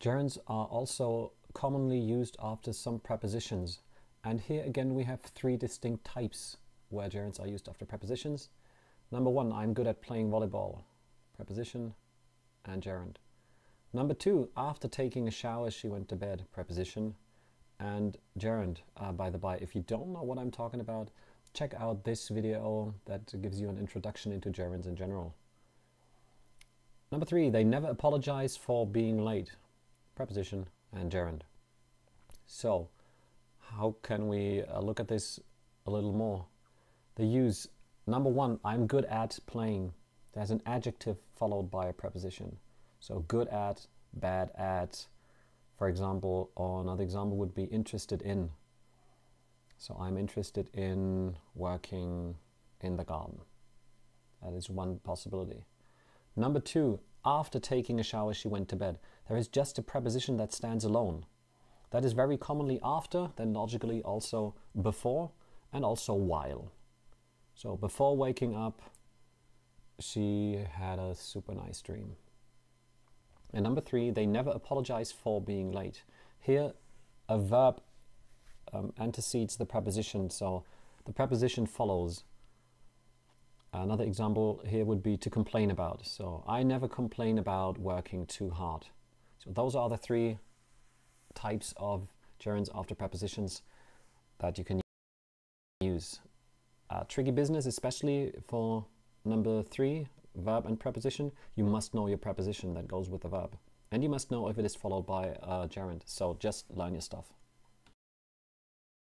Gerunds are also commonly used after some prepositions. And here again we have three distinct types where gerunds are used after prepositions. Number one, I'm good at playing volleyball. Preposition and gerund. Number two, after taking a shower she went to bed. Preposition and gerund. By the by, if you don't know what I'm talking about, check out this video that gives you an introduction into gerunds in general. Number three, they never apologize for being late. Preposition and gerund. So how can we look at this a little more? They use number one, I'm good at playing. There's an adjective followed by a preposition. So good at, bad at, for example, or another example would be interested in. So I'm interested in working in the garden. That is one possibility. Number two, after taking a shower she went to bed. There is just a preposition that stands alone. That is very commonly after, then logically also before, and also while. So before waking up, she had a super nice dream. And number three, they never apologize for being late. Here, a verb antecedes the preposition, so the preposition follows. Another example here would be to complain about. So I never complain about working too hard. So those are the three types of gerunds after prepositions that you can use. Tricky business, especially for number three, verb and preposition. You must know your preposition that goes with the verb. And you must know if it is followed by a gerund. So just learn your stuff.